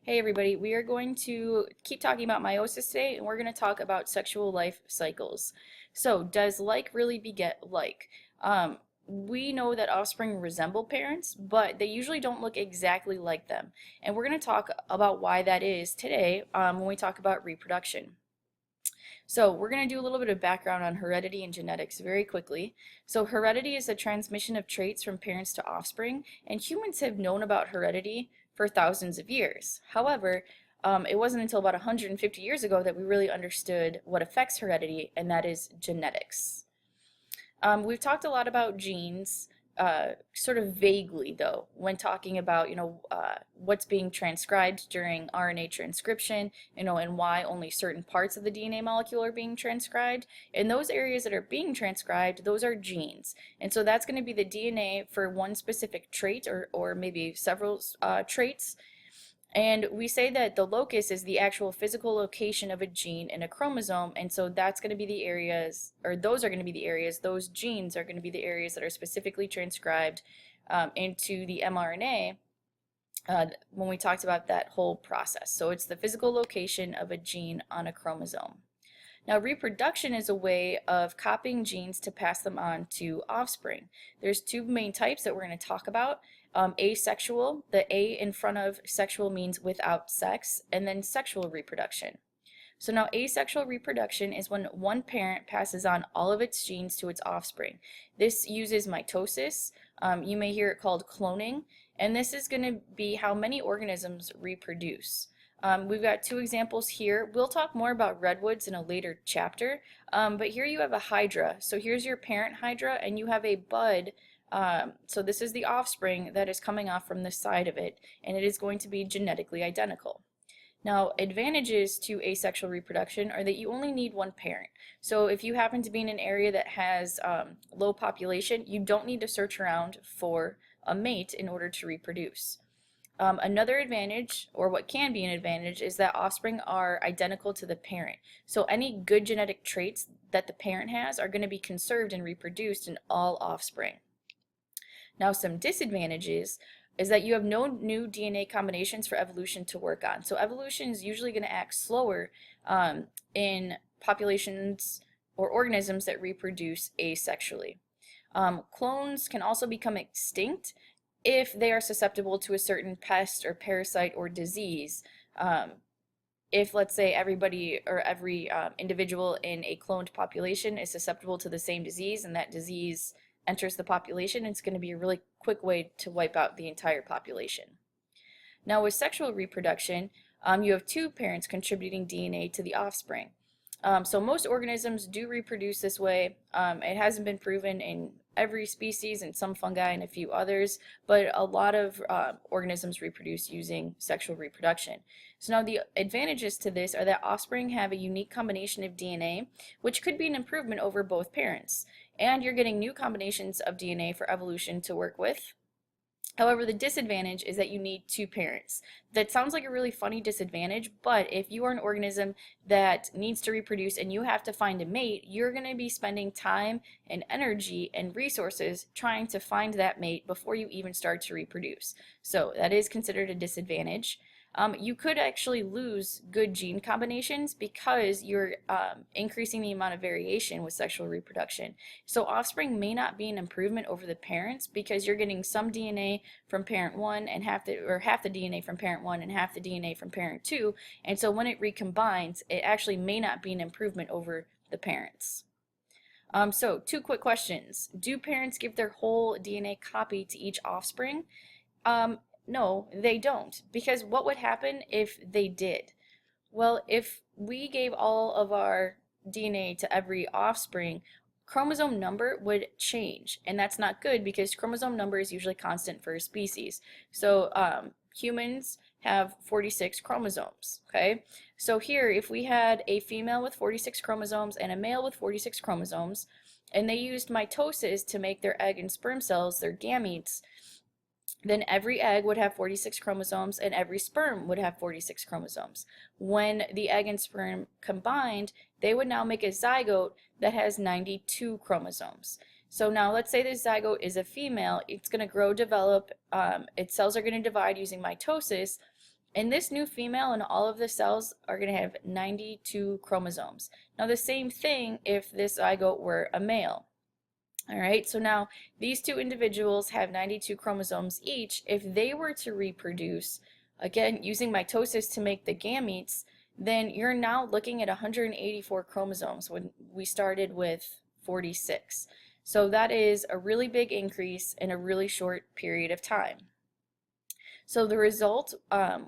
Hey everybody, we are going to keep talking about meiosis today, and we're going to talk about sexual life cycles. So, does like really beget like? We know that offspring resemble parents, but they usually don't look exactly like them. And we're going to talk about why that is today when we talk about reproduction. So we're going to do a little bit of background on heredity and genetics very quickly. So heredity is the transmission of traits from parents to offspring, and humans have known about heredity for thousands of years. However, it wasn't until about 150 years ago that we really understood what affects heredity, and that is genetics. We've talked a lot about genes, sort of vaguely though, when talking about what's being transcribed during RNA transcription, and why only certain parts of the DNA molecule are being transcribed. And those areas that are being transcribed, those are genes, and so that's going to be the DNA for one specific trait or maybe several traits. And we say that the locus is the actual physical location of a gene in a chromosome, and so that's going to be the areas, or those are going to be the areas, those genes are going to be the areas that are specifically transcribed into the mRNA when we talked about that whole process. So it's the physical location of a gene on a chromosome. Now, reproduction is a way of copying genes to pass them on to offspring. There's two main types that we're going to talk about. Asexual, the A in front of sexual means without sex, and then sexual reproduction. So now asexual reproduction is when one parent passes on all of its genes to its offspring. This uses mitosis. You may hear it called cloning, and this is going to be how many organisms reproduce. We've got two examples here. We'll talk more about redwoods in a later chapter, but here you have a hydra. So here's your parent hydra, and you have a bud. So this is the offspring that is coming off from the side of it, and it is going to be genetically identical. Now, advantages to asexual reproduction are that you only need one parent. So if you happen to be in an area that has low population, you don't need to search around for a mate in order to reproduce. Another advantage, or what can be an advantage, is that offspring are identical to the parent. So any good genetic traits that the parent has are going to be conserved and reproduced in all offspring. Now, some disadvantages is that you have no new DNA combinations for evolution to work on. So evolution is usually going to act slower in populations or organisms that reproduce asexually. Clones can also become extinct if they are susceptible to a certain pest or parasite or disease. If, let's say, everybody or every individual in a cloned population is susceptible to the same disease, and that disease enters the population, it's going to be a really quick way to wipe out the entire population. Now, with sexual reproduction, you have two parents contributing DNA to the offspring. So most organisms do reproduce this way. It hasn't been proven in every species, and some fungi and a few others, but a lot of organisms reproduce using sexual reproduction. So now the advantages to this are that offspring have a unique combination of DNA, which could be an improvement over both parents. And you're getting new combinations of DNA for evolution to work with. However, the disadvantage is that you need two parents. That sounds like a really funny disadvantage, but if you are an organism that needs to reproduce and you have to find a mate, you're going to be spending time and energy and resources trying to find that mate before you even start to reproduce. So that is considered a disadvantage. You could actually lose good gene combinations because you're increasing the amount of variation with sexual reproduction. So offspring may not be an improvement over the parents because you're getting some DNA from parent one and half the DNA from parent one and half the DNA from parent two. And so when it recombines, it actually may not be an improvement over the parents. So two quick questions. Do parents give their whole DNA copy to each offspring? No, they don't, because what would happen if they did? Well, if we gave all of our DNA to every offspring, chromosome number would change, and that's not good because chromosome number is usually constant for a species. So humans have 46 chromosomes, okay? So here, if we had a female with 46 chromosomes and a male with 46 chromosomes, and they used mitosis to make their egg and sperm cells, their gametes, then every egg would have 46 chromosomes and every sperm would have 46 chromosomes. When the egg and sperm combined, they would now make a zygote that has 92 chromosomes. So now let's say this zygote is a female, it's going to grow, develop, its cells are going to divide using mitosis, And this new female and all of the cells are going to have 92 chromosomes. Now the same thing if this zygote were a male. All right, so now these two individuals have 92 chromosomes each. If they were to reproduce, again, using mitosis to make the gametes, then you're now looking at 184 chromosomes when we started with 46. So that is a really big increase in a really short period of time. So the result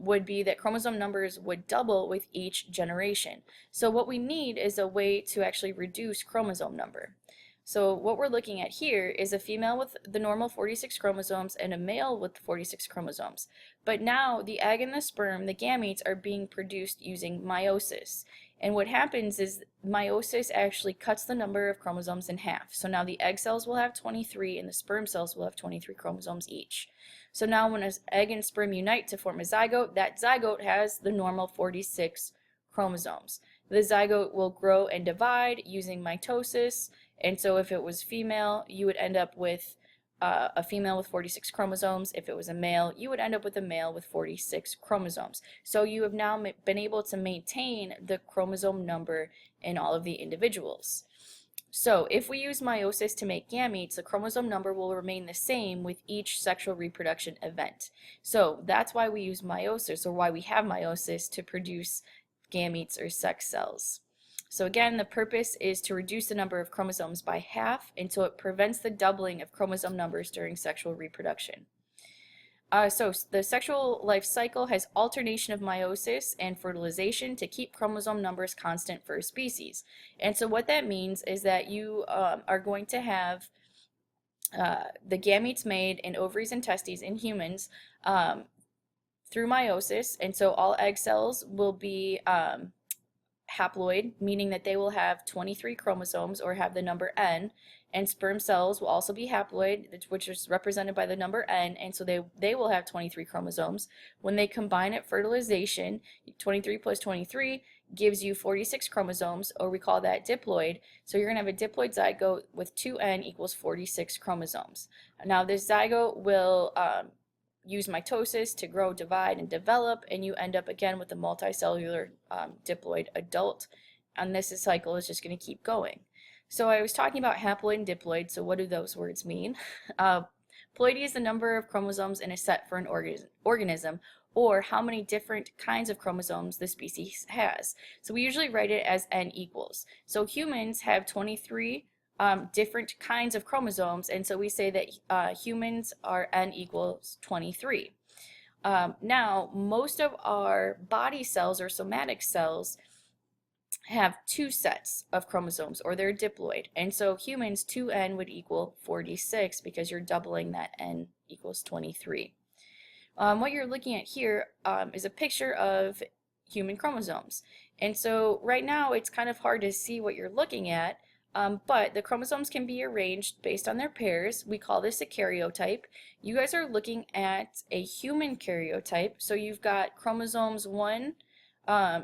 would be that chromosome numbers would double with each generation. So what we need is a way to actually reduce chromosome number. So what we're looking at here is a female with the normal 46 chromosomes and a male with 46 chromosomes. But now the egg and the sperm, the gametes, are being produced using meiosis. And what happens is meiosis actually cuts the number of chromosomes in half. So now the egg cells will have 23 and the sperm cells will have 23 chromosomes each. So now when an egg and sperm unite to form a zygote, that zygote has the normal 46 chromosomes. The zygote will grow and divide using mitosis. And so if it was female, you would end up with a female with 46 chromosomes. If it was a male, you would end up with a male with 46 chromosomes. So you have now been able to maintain the chromosome number in all of the individuals. So if we use meiosis to make gametes, the chromosome number will remain the same with each sexual reproduction event. So that's why we use meiosis, or why we have meiosis, to produce gametes or sex cells. So again, the purpose is to reduce the number of chromosomes by half until it prevents the doubling of chromosome numbers during sexual reproduction. So the sexual life cycle has alternation of meiosis and fertilization to keep chromosome numbers constant for a species. And so what that means is that you are going to have the gametes made in ovaries and testes in humans through meiosis, and so all egg cells will be haploid, meaning that they will have 23 chromosomes or have the number N, and sperm cells will also be haploid, which is represented by the number N, and so they will have 23 chromosomes. When they combine at fertilization, 23 plus 23 gives you 46 chromosomes, or we call that diploid. So you're going to have a diploid zygote with 2N equals 46 chromosomes. Now this zygote will use mitosis to grow, divide, and develop, and you end up again with a multicellular diploid adult, and this cycle is just going to keep going. So I was talking about haploid and diploid, so what do those words mean? Ploidy is the number of chromosomes in a set for an organism, or how many different kinds of chromosomes the species has. So we usually write it as N equals. So humans have 23 different kinds of chromosomes, and so we say that humans are N equals 23. Now, most of our body cells or somatic cells have two sets of chromosomes, or they're diploid, and so humans 2N would equal 46 because you're doubling that N equals 23. What you're looking at here is a picture of human chromosomes, and so right now it's kind of hard to see what you're looking at. But the chromosomes can be arranged based on their pairs. We call this a karyotype. You guys are looking at a human karyotype. So you've got chromosomes 1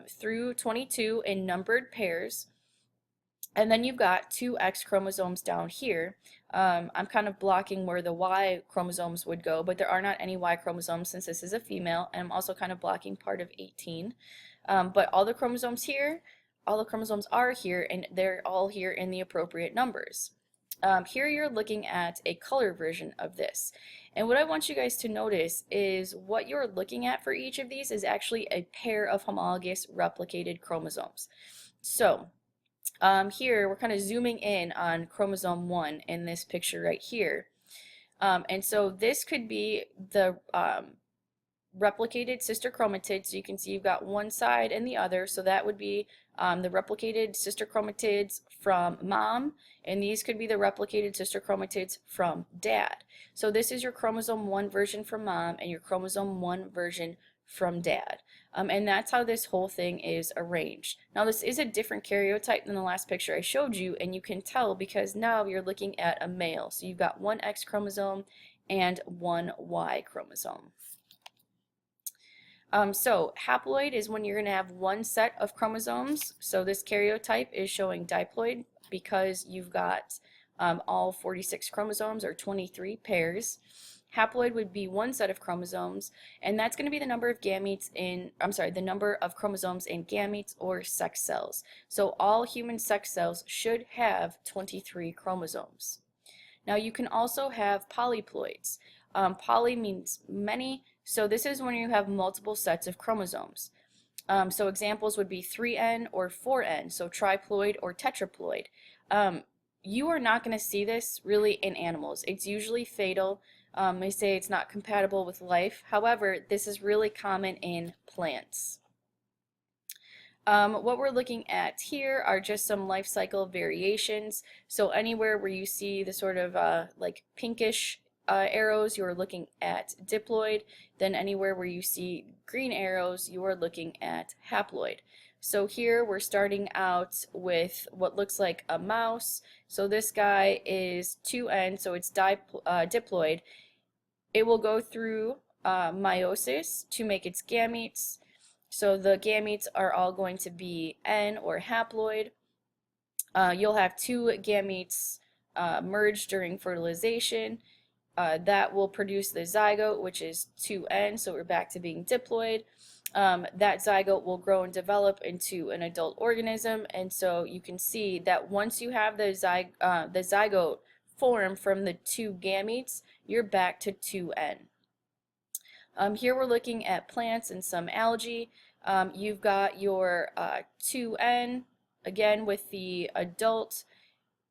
through 22 in numbered pairs. And then you've got two X chromosomes down here. I'm kind of blocking where the Y chromosomes would go, but there are not any Y chromosomes since this is a female. And I'm also kind of blocking part of 18. But all the chromosomes here, all the chromosomes are here, and they're all here in the appropriate numbers. Here you're looking at a color version of this. And what I want you guys to notice is what you're looking at for each of these is actually a pair of homologous replicated chromosomes. So here we're kind of zooming in on chromosome 1 in this picture right here. And so this could be the replicated sister chromatids. So you can see you've got one side and the other, so that would be the replicated sister chromatids from mom, and these could be the replicated sister chromatids from dad. So this is your chromosome 1 version from mom and your chromosome 1 version from dad. And that's how this whole thing is arranged. Now this is a different karyotype than the last picture I showed you, and you can tell because now you're looking at a male. So you've got one X chromosome and one Y chromosome. So haploid is when you're going to have one set of chromosomes. So this karyotype is showing diploid because you've got all 46 chromosomes, or 23 pairs. Haploid would be one set of chromosomes, and that's going to be the number of gametes in, I'm sorry, the number of chromosomes in gametes or sex cells. So all human sex cells should have 23 chromosomes. Now you can also have polyploids. Poly means many, so this is when you have multiple sets of chromosomes. So examples would be 3N or 4N, so triploid or tetraploid. You are not going to see this really in animals. It's usually fatal. They say it's not compatible with life. However, this is really common in plants. What we're looking at here are just some life cycle variations. So anywhere where you see the sort of like pinkish arrows, you're looking at diploid. Then anywhere where you see green arrows, you are looking at haploid. So here we're starting out with what looks like a mouse. So this guy is 2N, so it's diploid. It will go through meiosis to make its gametes. So the gametes are all going to be N or haploid. You'll have two gametes merge during fertilization. That will produce the zygote, which is 2N, so we're back to being diploid. That zygote will grow and develop into an adult organism, and so you can see that once you have the zygote form from the two gametes, you're back to 2N. Here we're looking at plants and some algae. You've got your 2N, again with the adult.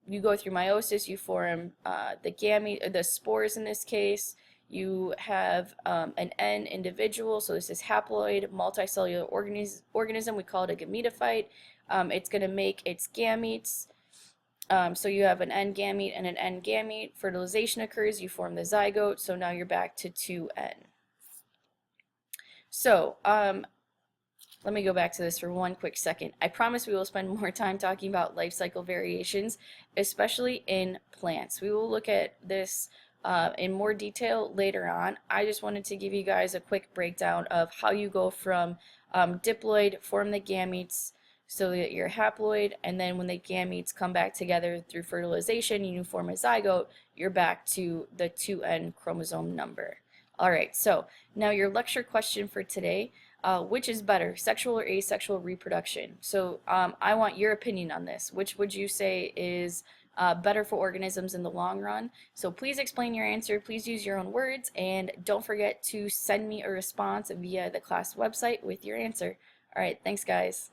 You go through meiosis, you form the gamete, the spores in this case. You have an N individual, so this is haploid, multicellular organism. We call it a gametophyte. It's going to make its gametes. So you have an N gamete and an N gamete. Fertilization occurs, you form the zygote, so now you're back to 2N. So, let me go back to this for one quick second. I promise we will spend more time talking about life cycle variations, especially in plants. We will look at this in more detail later on. I just wanted to give you guys a quick breakdown of how you go from diploid, form the gametes, so that you're haploid, and then when the gametes come back together through fertilization and you form a zygote, you're back to the 2N chromosome number. All right, so now your lecture question for today, which is better, sexual or asexual reproduction? So I want your opinion on this. Which would you say is better for organisms in the long run? So please explain your answer, please use your own words, and don't forget to send me a response via the class website with your answer. All right, thanks guys.